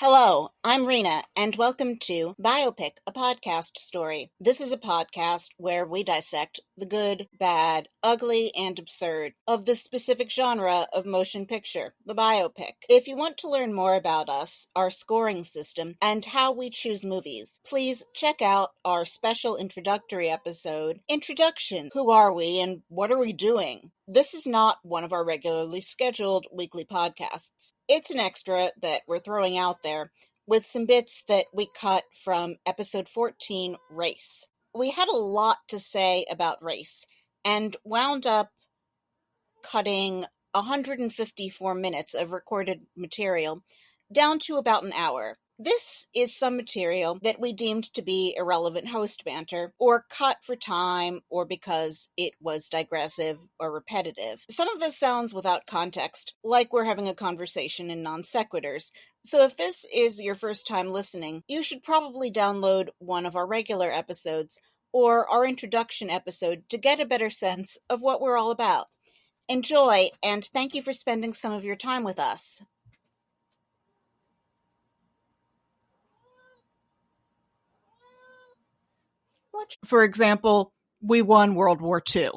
Hello, I'm Rena, and welcome to Biopic, a podcast story. This is a podcast where we dissect the good, bad, ugly, and absurd of the specific genre of motion picture, the biopic. If you want to learn more about us, our scoring system, and how we choose movies, please check out our special introductory episode, Introduction, Who Are We and What Are We Doing? This is not one of our regularly scheduled weekly podcasts. It's an extra that we're throwing out there with some bits that we cut from episode 14, Race. We had a lot to say about race and wound up cutting 154 minutes of recorded material down to about an hour. This is some material that we deemed to be irrelevant host banter, or cut for time, or because it was digressive or repetitive. Some of this sounds without context, like we're having a conversation in non sequiturs. So if this is your first time listening, you should probably download one of our regular episodes, or our introduction episode, to get a better sense of what we're all about. Enjoy, and thank you for spending some of your time with us. For example, we won World War II.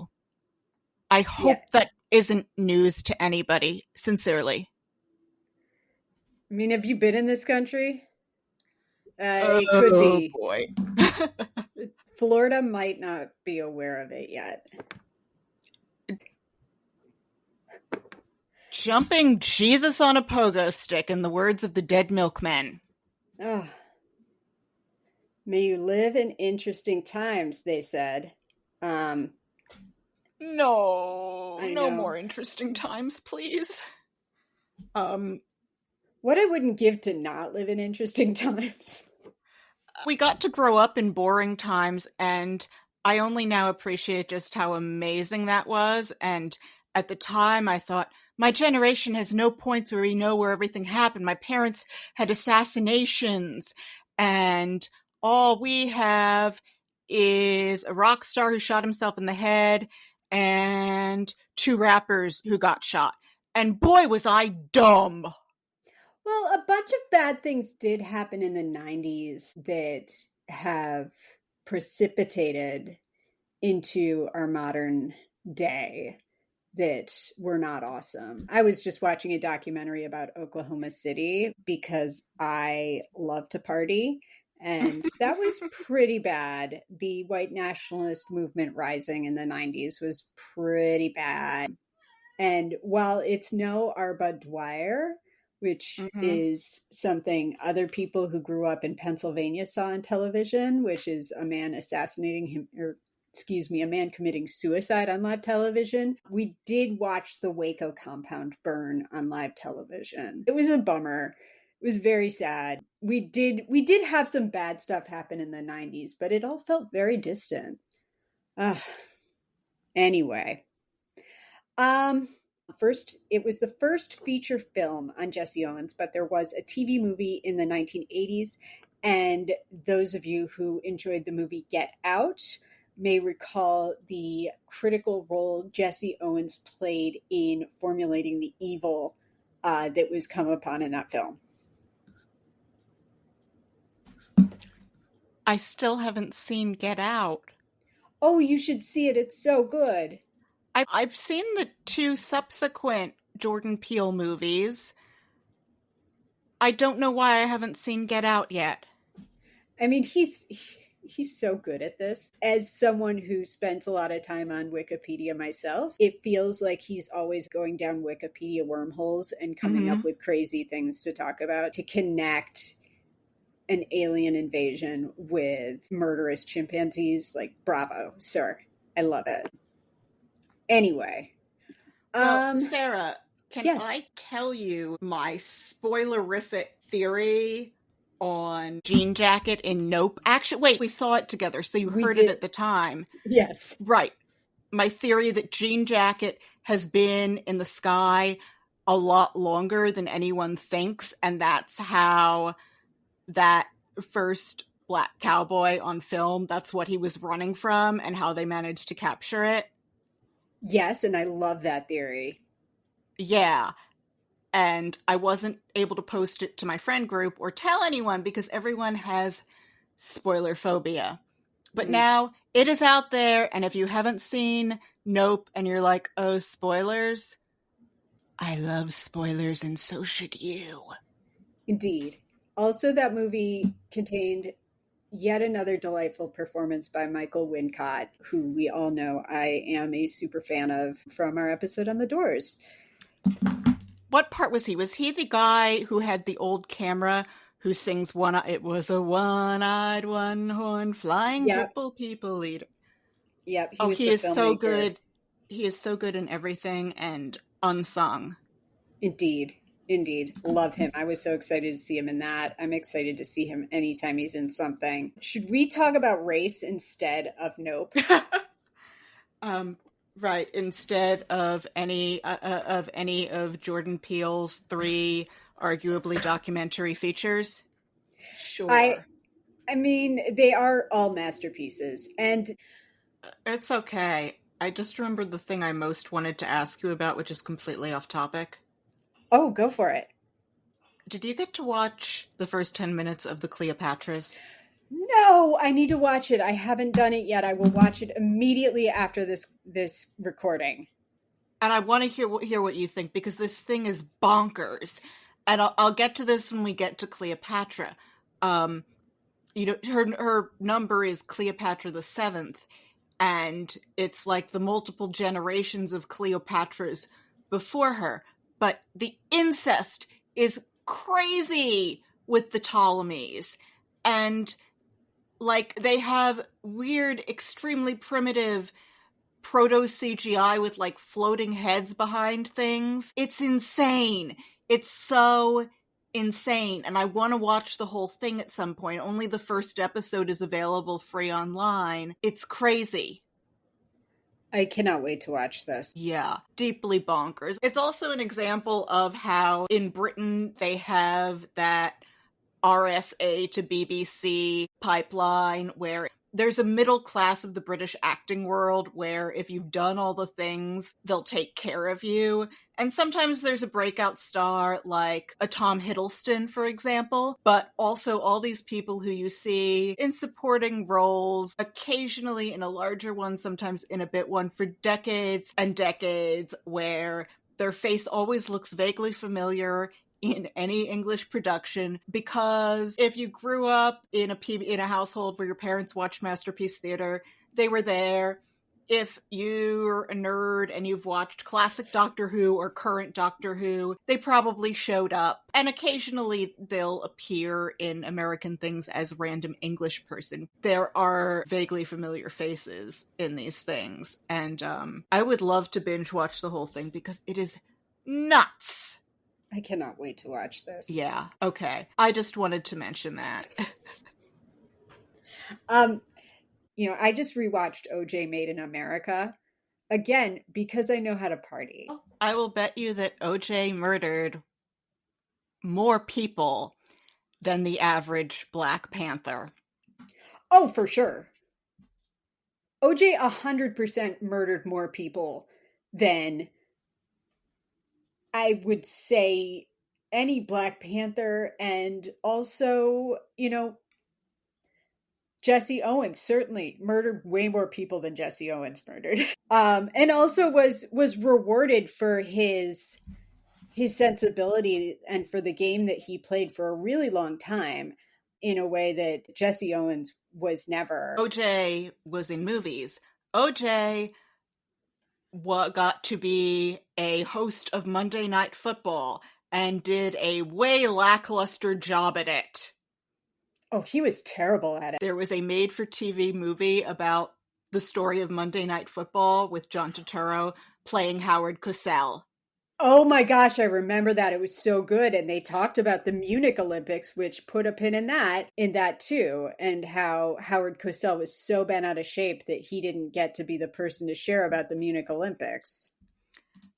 I hope that isn't news to anybody, sincerely. I mean, have you been in this country? It could be. Oh, boy. Florida might not be aware of it yet. Jumping Jesus on a pogo stick, in the words of the Dead Milkmen. Oh. May you live in interesting times, they said. No more interesting times, please. What I wouldn't give to not live in interesting times. We got to grow up in boring times, and I only now appreciate just how amazing that was. And at the time, I thought, my generation has no points where we know where everything happened. My parents had assassinations, and all we have is a rock star who shot himself in the head and 2 rappers who got shot. And boy, was I dumb. Well, a bunch of bad things did happen in the 90s that have precipitated into our modern day that were not awesome. I was just watching a documentary about Oklahoma City because I love to party. And that was pretty bad. The white nationalist movement rising in the 90s was pretty bad. And while it's no Arbud Dwyer, which is something other people who grew up in Pennsylvania saw on television, which is a man a man committing suicide on live television. We did watch the Waco compound burn on live television. It was a bummer. It was very sad. We did have some bad stuff happen in the 90s, but it all felt very distant. Anyway. First, it was the first feature film on Jesse Owens, but there was a TV movie in the 1980s. And those of you who enjoyed the movie Get Out may recall the critical role Jesse Owens played in formulating the evil that was come upon in that film. I still haven't seen Get Out. Oh, you should see it. It's so good. I've seen the 2 subsequent Jordan Peele movies. I don't know why I haven't seen Get Out yet. I mean, he's so good at this. As someone who spends a lot of time on Wikipedia myself, it feels like he's always going down Wikipedia wormholes and coming up with crazy things to talk about to connect an alien invasion with murderous chimpanzees. Like, bravo, sir. I love it. Anyway. Well, Sarah, can yes. I tell you my spoilerific theory on Jean Jacket in Nope? Actually, wait, we saw it together, so you heard it at the time. Yes. Right. My theory that Jean Jacket has been in the sky a lot longer than anyone thinks, and that's how that first black cowboy on film, that's what he was running from, and how they managed to capture it. Yes, and I love that theory. Yeah. and I wasn't able to post it to my friend group or tell anyone because everyone has spoiler phobia. But now it is out there, and if you haven't seen Nope and you're like, oh, spoilers, I love spoilers and so should you. Indeed. Also, that movie contained yet another delightful performance by Michael Wincott, who we all know I am a super fan of from our episode on The Doors. What part was he? Was he the guy who had the old camera who sings it was a one-eyed, one-horn, flying purple people eater? Yep, he Oh, was he the is so filmmaker. good. He is so good in everything and unsung. Indeed. Love him. I was so excited to see him in that. I'm excited to see him anytime he's in something. Should we talk about race instead of Nope? Right. Instead of any of Jordan Peele's 3 arguably documentary features. Sure. I mean, they are all masterpieces, and It's okay. I just remembered the thing I most wanted to ask you about, which is completely off topic. oh, go for it. Did you get to watch the first 10 minutes of the Cleopatras? No, I need to watch it. I haven't done it yet. I will watch it immediately after this recording. And I want to hear what you think, because this thing is bonkers. And I'll get to this when we get to Cleopatra. Her number is Cleopatra the 7th, and it's like the multiple generations of Cleopatras before her. But the incest is crazy with the Ptolemies. And like they have weird, extremely primitive proto CGI with like floating heads behind things. It's insane. It's so insane. And I want to watch the whole thing at some point. Only the first episode is available free online. It's crazy. I cannot wait to watch this. Yeah, deeply bonkers. It's also an example of how in Britain they have that RSA to BBC pipeline where there's a middle class of the British acting world where if you've done all the things, they'll take care of you. And sometimes there's a breakout star like a Tom Hiddleston, for example, but also all these people who you see in supporting roles, occasionally in a larger one, sometimes in a bit one, for decades and decades, where their face always looks vaguely familiar in any English production, because if you grew up in a household where your parents watched Masterpiece Theater, they were there. If you're a nerd and you've watched classic Doctor Who or current Doctor Who, they probably showed up. And occasionally they'll appear in American things as random English person. There are vaguely familiar faces in these things. And I would love to binge watch the whole thing because it is nuts. I cannot wait to watch this. Yeah, okay. I just wanted to mention that. I just rewatched OJ Made in America again because I know how to party. I will bet you that OJ murdered more people than the average Black Panther. Oh, for sure. OJ 100% murdered more people than I would say any Black Panther, and also, Jesse Owens certainly murdered way more people than Jesse Owens murdered. And also was rewarded for his sensibility and for the game that he played for a really long time in a way that Jesse Owens was never. OJ was in movies. OJ got to be a host of Monday Night Football and did a way lackluster job at it. Oh, he was terrible at it. There was a made-for-TV movie about the story of Monday Night Football with John Turturro playing Howard Cosell. Oh my gosh, I remember that. It was so good. And they talked about the Munich Olympics, which put a pin in that too, and how Howard Cosell was so bent out of shape that he didn't get to be the person to share about the Munich Olympics.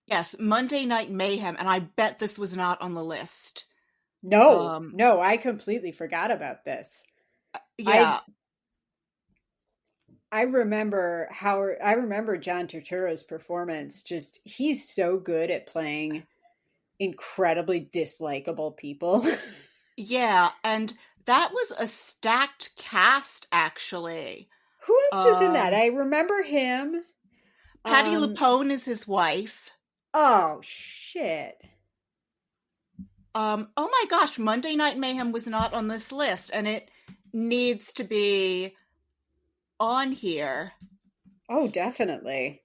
Yes, Monday Night Mayhem, and I bet this was not on the list. No, I completely forgot about this. Yeah. I remember John Turturro's performance. Just, he's so good at playing incredibly dislikable people. Yeah, and that was a stacked cast, actually. Who else was in that? I remember him. Patti LuPone is his wife. Oh, shit. Oh my gosh, Monday Night Mayhem was not on this list, and it needs to be on here. Oh, definitely.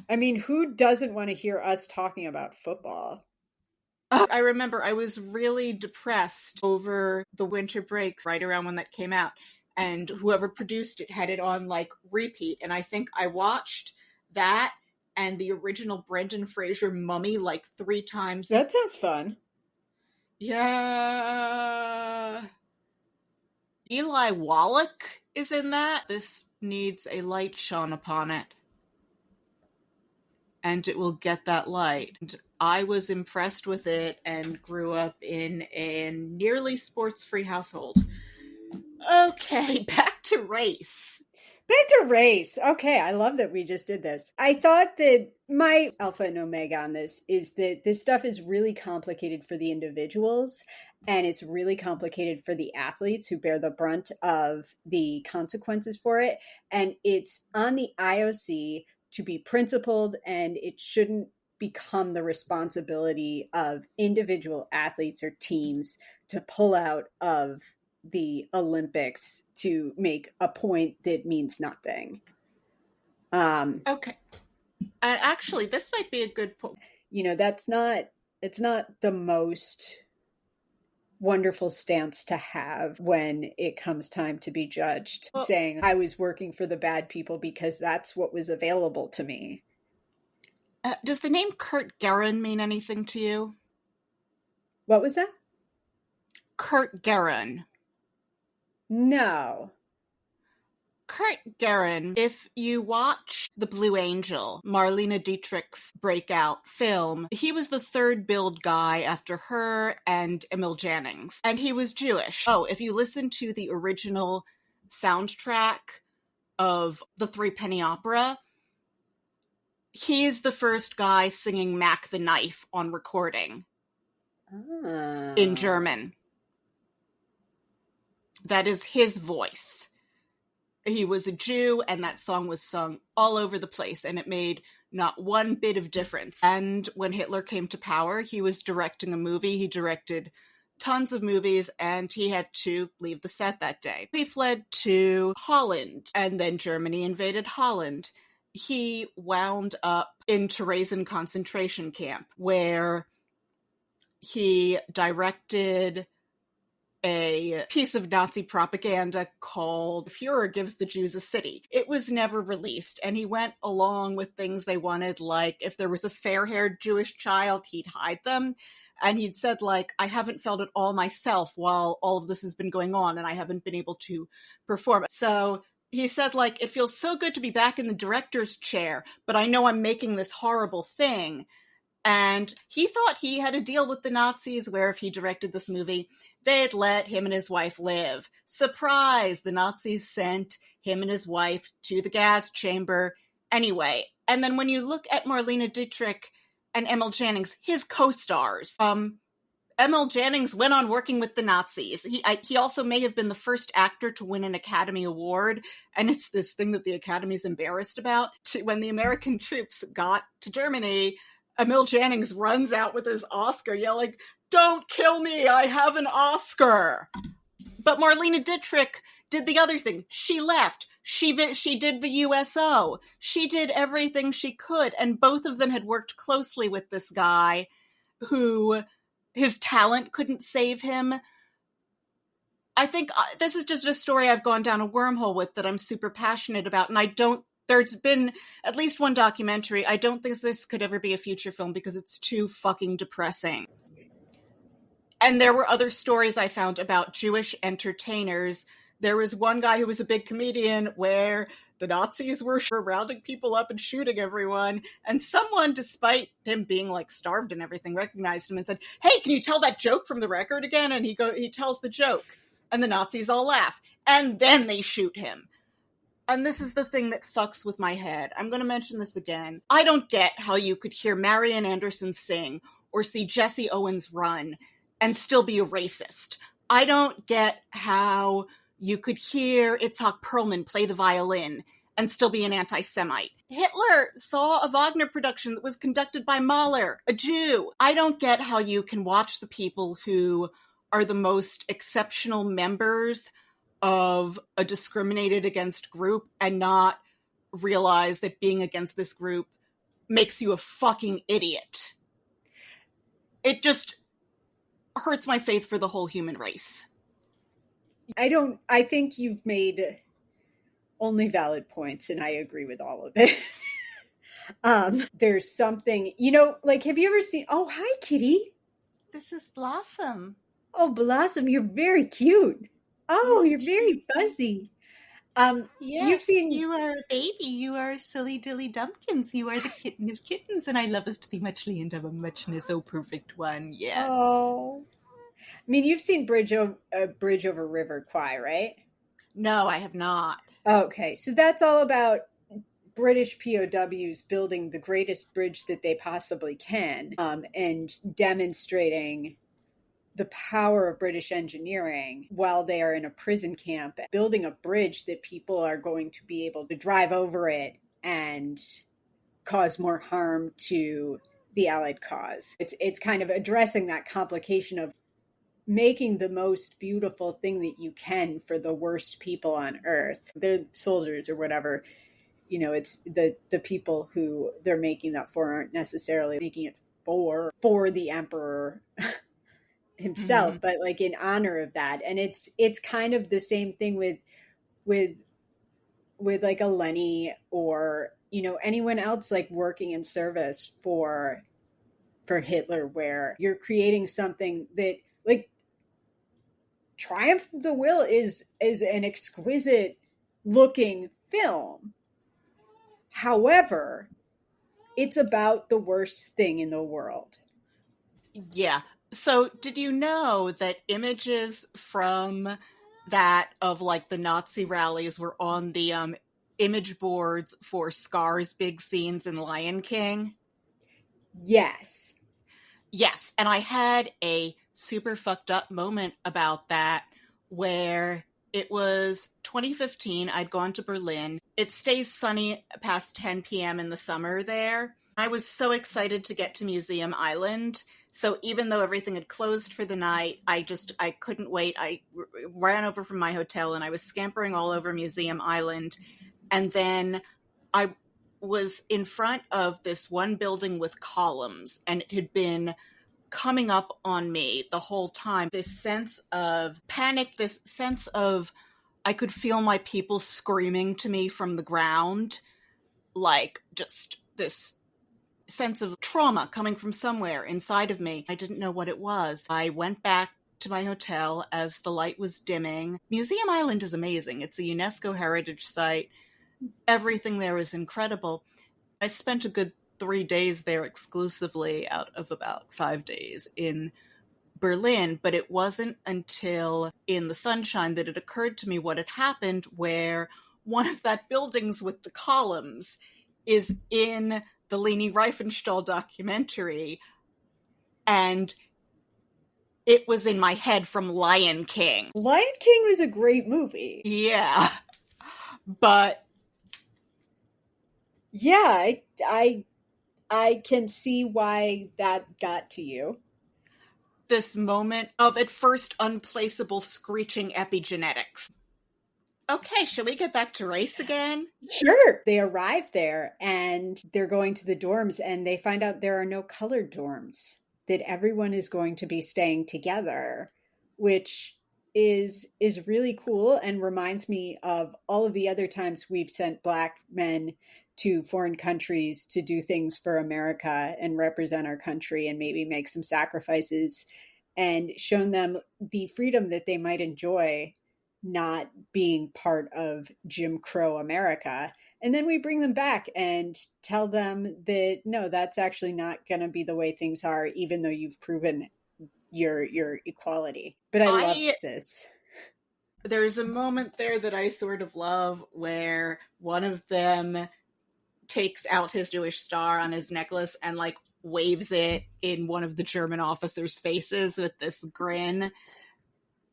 I mean, who doesn't want to hear us talking about football? I remember I was really depressed over the winter breaks right around when that came out, and whoever produced it had it on like repeat, and I think I watched that and the original Brendan Fraser Mummy like 3 times. That sounds fun. Yeah. Eli Wallach is in that. This needs a light shone upon it. And it will get that light. And I was impressed with it and grew up in a nearly sports-free household. Okay, back to race. Back to race. Okay, I love that we just did this. I thought that my alpha and omega on this is that this stuff is really complicated for the individuals, and it's really complicated for the athletes who bear the brunt of the consequences for it. And it's on the IOC to be principled, and it shouldn't become the responsibility of individual athletes or teams to pull out of the Olympics to make a point that means nothing. Okay. And actually, this might be a good point. You know, it's not the most wonderful stance to have when it comes time to be judged, saying I was working for the bad people because that's what was available to me. Does the name Kurt Guerin mean anything to you? What was that? Kurt Guerin. No. Kurt Guerin, if you watch The Blue Angel, Marlene Dietrich's breakout film, he was the third billed guy after her and Emil Jannings, and he was Jewish. Oh, if you listen to the original soundtrack of The Three Penny Opera, he's the first guy singing Mac the Knife on recording in German. That is his voice. He was a Jew, and that song was sung all over the place, and it made not one bit of difference. And when Hitler came to power, he was directing a movie. He directed tons of movies, and he had to leave the set that day. He fled to Holland, and then Germany invaded Holland. He wound up in Theresian concentration camp, where he directed a piece of Nazi propaganda called Führer Gives the Jews a City. It was never released, and he went along with things they wanted, like if there was a fair-haired Jewish child, he'd hide them. And he'd said, like, I haven't felt it all myself while all of this has been going on, and I haven't been able to perform. So he said, like, it feels so good to be back in the director's chair, but I know I'm making this horrible thing. And he thought he had a deal with the Nazis where if he directed this movie, they'd let him and his wife live. Surprise! The Nazis sent him and his wife to the gas chamber anyway. And then when you look at Marlene Dietrich and Emil Jannings, his co-stars, Emil Jannings went on working with the Nazis. He also may have been the first actor to win an Academy Award, and it's this thing that the Academy's embarrassed about. When the American troops got to Germany, Emil Jannings runs out with his Oscar yelling, "Don't kill me, I have an Oscar!" But Marlene Dietrich did the other thing. She left. She did the USO. She did everything she could, and both of them had worked closely with this guy who his talent couldn't save him. I think this is just a story I've gone down a wormhole with that I'm super passionate about, and there's been at least one documentary. I don't think this could ever be a feature film because it's too fucking depressing. And there were other stories I found about Jewish entertainers. There was one guy who was a big comedian where the Nazis were rounding people up and shooting everyone. And someone, despite him being like starved and everything, recognized him and said, "Hey, can you tell that joke from the record again?" And he tells the joke. And the Nazis all laugh. And then they shoot him. And this is the thing that fucks with my head. I'm going to mention this again. I don't get how you could hear Marian Anderson sing or see Jesse Owens run and still be a racist. I don't get how you could hear Itzhak Perlman play the violin and still be an anti-Semite. Hitler saw a Wagner production that was conducted by Mahler, a Jew. I don't get how you can watch the people who are the most exceptional members of a discriminated against group and not realize that being against this group makes you a fucking idiot. It just hurts my faith for the whole human race. I think you've made only valid points, and I agree with all of it. There's something, like, have you ever seen, oh, hi, kitty. This is Blossom. Oh, Blossom, you're very cute. Oh, you're very fuzzy. Yes, you've seen... you are a baby. You are silly dilly dumpkins. You are the kitten of kittens, and I lovest thee muchly and of a muchness, O perfect one. Yes. Oh. I mean, you've seen Bridge Over River Kwai, right? No, I have not. Okay, so that's all about British POWs building the greatest bridge that they possibly can, and demonstrating the power of British engineering while they are in a prison camp, building a bridge that people are going to be able to drive over it and cause more harm to the Allied cause. It's kind of addressing that complication of making the most beautiful thing that you can for the worst people on earth. They're soldiers or whatever. It's the people who they're making that for aren't necessarily making it for the emperor himself, but like in honor of that. And it's kind of the same thing with like a Lenny or anyone else like working in service for Hitler, where you're creating something that, like, Triumph of the Will is an exquisite looking film. However, it's about the worst thing in the world. Yeah. So did you know that images from that of like the Nazi rallies were on the image boards for Scar's big scenes in Lion King? Yes. Yes. And I had a super fucked up moment about that where it was 2015. I'd gone to Berlin. It stays sunny past 10 p.m. in the summer there. I was so excited to get to Museum Island. So even though everything had closed for the night, I couldn't wait. I ran over from my hotel and I was scampering all over Museum Island. And then I was in front of this one building with columns, and it had been coming up on me the whole time. This sense of panic, this sense of I could feel my people screaming to me from the ground, like just this sense of trauma coming from somewhere inside of me. I didn't know what it was. I went back to my hotel as the light was dimming. Museum Island is amazing. It's a UNESCO heritage site. Everything there is incredible. I spent a good 3 days there exclusively out of about 5 days in Berlin, but it wasn't until in the sunshine that it occurred to me what had happened, where one of that buildings with the columns is in the Leni Riefenstahl documentary, and it was in my head from Lion King. Lion King was a great movie. Yeah. But yeah, I can see why that got to you. This moment of at first unplaceable screeching epigenetics. Okay, shall we get back to race again? Sure. They arrive there and they're going to the dorms, and they find out there are no colored dorms, that everyone is going to be staying together, which is really cool and reminds me of all of the other times we've sent Black men to foreign countries to do things for America and represent our country and maybe make some sacrifices, and shown them the freedom that they might enjoy not being part of Jim Crow America. And then we bring them back and tell them that, no, that's actually not going to be the way things are, even though you've proven your equality. But I love this. There's a moment there that I sort of love where one of them takes out his Jewish star on his necklace and like waves it in one of the German officers' faces with this grin.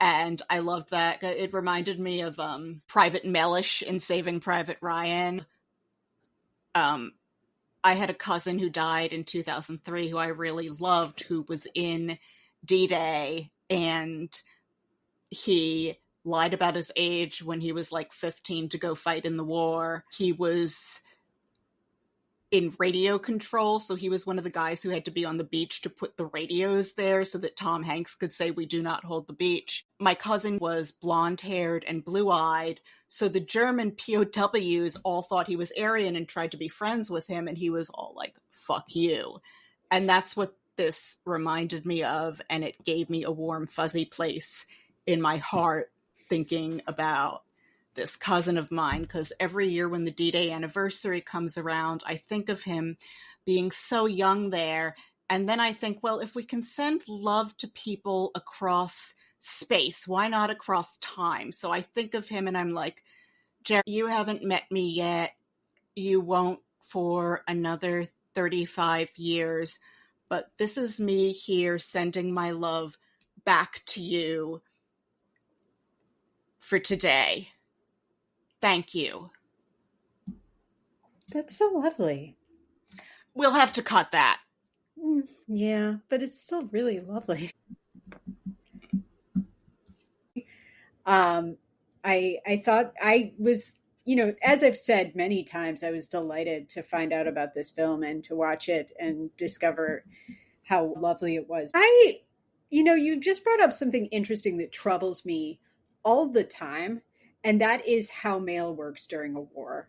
And I loved that. It reminded me of Private Mellish in Saving Private Ryan. I had a cousin who died in 2003 who I really loved, who was in D-Day, and he lied about his age when he was like 15 to go fight in the war. He was in radio control, so he was one of the guys who had to be on the beach to put the radios there so that Tom Hanks could say, "We do not hold the beach." My cousin was blonde-haired and blue-eyed, so the German POWs all thought he was Aryan and tried to be friends with him, and he was all like, "Fuck you." And that's what this reminded me of, and it gave me a warm, fuzzy place in my heart thinking about this cousin of mine, because every year when the D-Day anniversary comes around, I think of him being so young there. And then I think, well, if we can send love to people across space, why not across time? So I think of him and I'm like, Jerry, you haven't met me yet. You won't for another 35 years. But this is me here sending my love back to you for today. Thank you. That's so lovely. We'll have to cut that. Yeah, but it's still really lovely. I thought I was, as I've said many times, I was delighted to find out about this film and to watch it and discover how lovely it was. You just brought up something interesting that troubles me all the time, and that is how mail works during a war.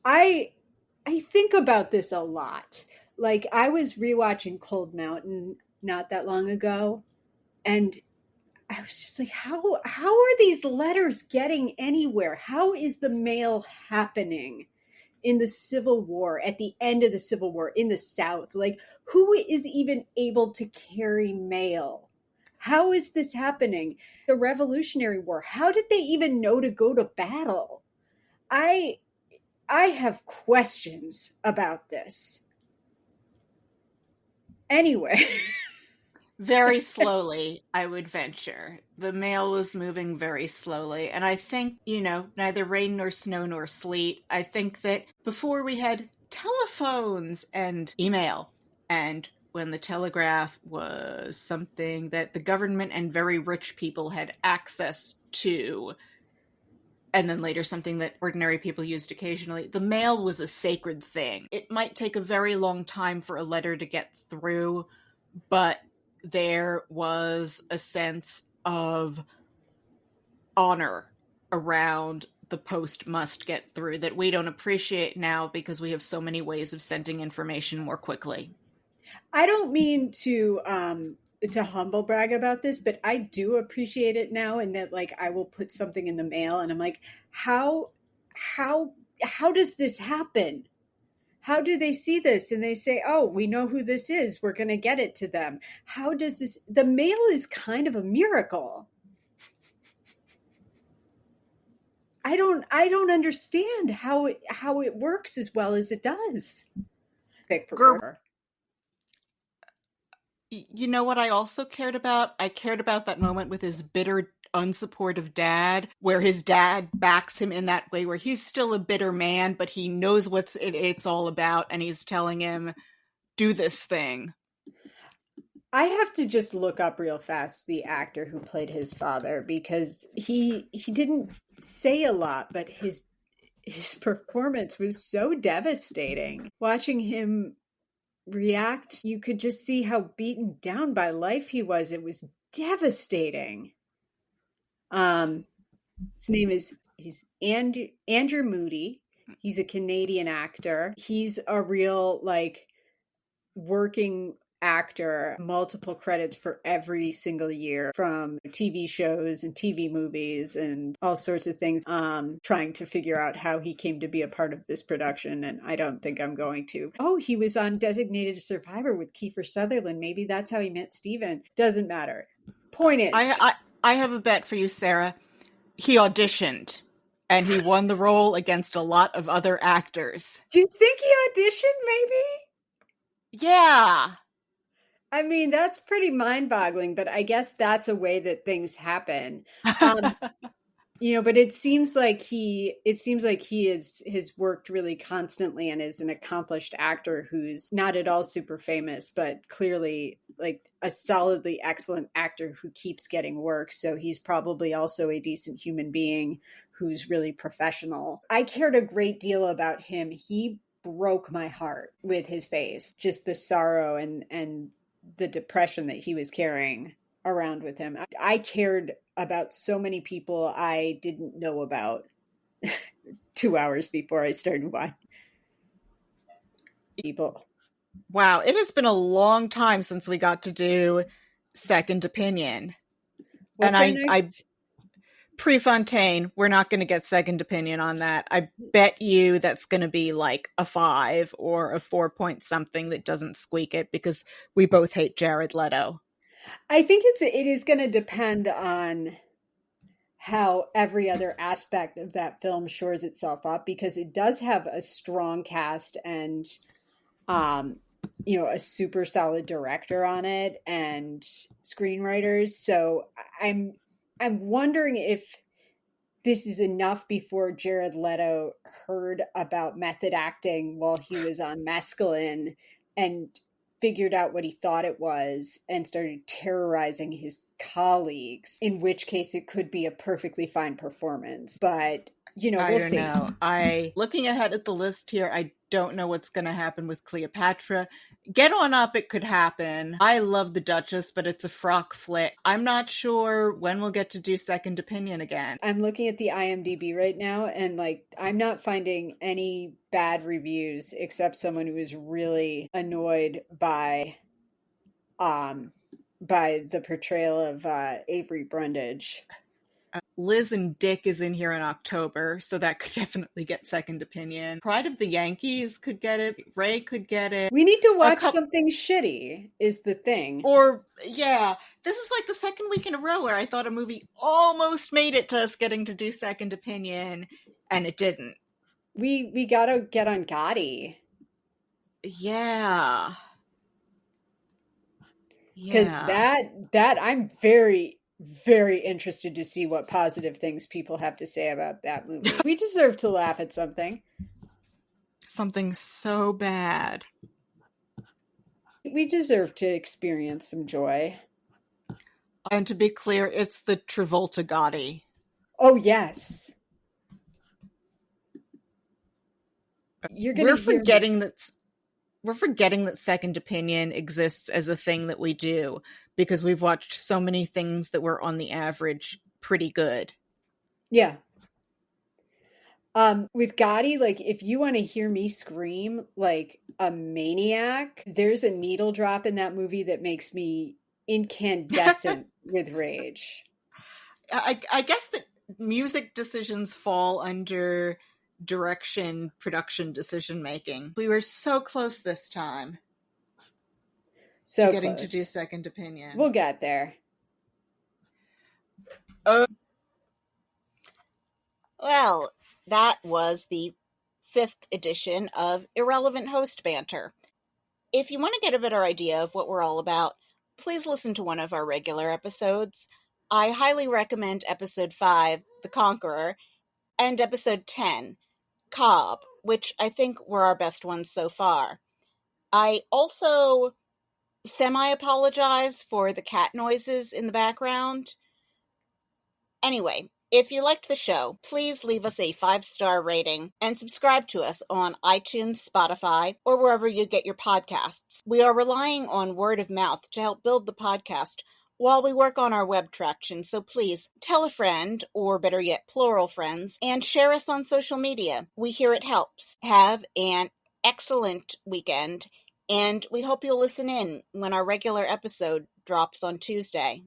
I think about this a lot. Like, I was rewatching Cold Mountain not that long ago, and I was just like, how are these letters getting anywhere? How is the mail happening in the Civil War, at the end of the Civil War in the South? Like, who is even able to carry mail? How is this happening? The Revolutionary War, how did they even know to go to battle? I have questions about this. Anyway. Very slowly, I would venture. The mail was moving very slowly. And I think, neither rain nor snow nor sleet. I think that before we had telephones and email, and when the telegraph was something that the government and very rich people had access to, and then later something that ordinary people used occasionally, the mail was a sacred thing. It might take a very long time for a letter to get through, but there was a sense of honor around the post must get through that we don't appreciate now because we have so many ways of sending information more quickly. I don't mean to humble brag about this, but I do appreciate it now, and that, like, I will put something in the mail and I'm like, how does this happen? How do they see this? And they say, oh, we know who this is. We're going to get it to them. How does this? The mail is kind of a miracle. I don't understand how it works as well as it does. You know what I also cared about? I cared about that moment with his bitter, unsupportive dad, where his dad backs him in that way, where he's still a bitter man, but he knows what it's all about, and he's telling him, do this thing. I have to just look up real fast the actor who played his father, because he didn't say a lot, but his performance was so devastating. Watching him react, you could just see how beaten down by life he was. It was devastating. His name is Andrew Moody. He's a Canadian actor. He's a real, like, working actor, multiple credits for every single year from TV shows and TV movies and all sorts of things. Trying to figure out how he came to be a part of this production, and I don't think I'm going to. Oh, he was on Designated Survivor with Kiefer Sutherland. Maybe that's how he met Steven. Doesn't matter. Point is, I have a bet for you, Sarah. He auditioned. and he won the role against a lot of other actors. Do you think he auditioned, maybe? Yeah. I mean, that's pretty mind-boggling, but I guess that's a way that things happen. Um, but it seems like he has worked really constantly and is an accomplished actor who's not at all super famous, but clearly like a solidly excellent actor who keeps getting work. So he's probably also a decent human being who's really professional. I cared a great deal about him. He broke my heart with his face, just the sorrow and the depression that he was carrying around with him. I cared about so many people I didn't know about 2 hours before I started watching people. Wow, it has been a long time since we got to do Second Opinion. What's our And I next? Prefontaine, we're not going to get Second Opinion on that. I bet you that's going to be like a 5 or a 4 point something that doesn't squeak it, because we both hate Jared Leto. I think it is going to depend on how every other aspect of that film shores itself up, because it does have a strong cast and a super solid director on it and screenwriters. So I'm wondering if this is enough before Jared Leto heard about method acting while he was on mescaline and figured out what he thought it was and started terrorizing his colleagues, in which case it could be a perfectly fine performance. But, we'll see. I don't know. Looking ahead at the list here, I don't know what's going to happen with Cleopatra. Get On Up, it could happen. I love The Duchess, but it's a frock flick. I'm not sure when we'll get to do Second Opinion again. I'm looking at the IMDb right now, and I'm not finding any bad reviews except someone who is really annoyed by the portrayal of Avery Brundage. Liz and Dick is in here in October, so that could definitely get Second Opinion. Pride of the Yankees could get it. Ray could get it. We need to watch something shitty is the thing. Or, yeah, this is like the second week in a row where I thought a movie almost made it to us getting to do Second Opinion, and it didn't. We gotta get on Gotti. Yeah. Because that I'm very, very interested to see what positive things people have to say about that movie. We deserve to laugh at something. Something so bad. We deserve to experience some joy. And to be clear, it's the Travolta Gotti. Oh, yes. We're forgetting that Second Opinion exists as a thing that we do because we've watched so many things that were on the average pretty good. Yeah. With Gotti, if you want to hear me scream like a maniac, there's a needle drop in that movie that makes me incandescent with rage. I guess that music decisions fall under direction, production, decision making. We were so close this time. So getting close. To do Second Opinion. We'll get there. Well, that was the 5th edition of Irrelevant Host Banter. If you want to get a better idea of what we're all about, please listen to one of our regular episodes. I highly recommend episode 5, The Conqueror, and episode 10, Cobb, which I think were our best ones so far. I also semi-apologize for the cat noises in the background. Anyway, if you liked the show, please leave us a 5-star rating and subscribe to us on iTunes, Spotify, or wherever you get your podcasts. We are relying on word of mouth to help build the podcast while we work on our web traction, so please tell a friend, or better yet, plural friends, and share us on social media. We hear it helps. Have an excellent weekend, and we hope you'll listen in when our regular episode drops on Tuesday.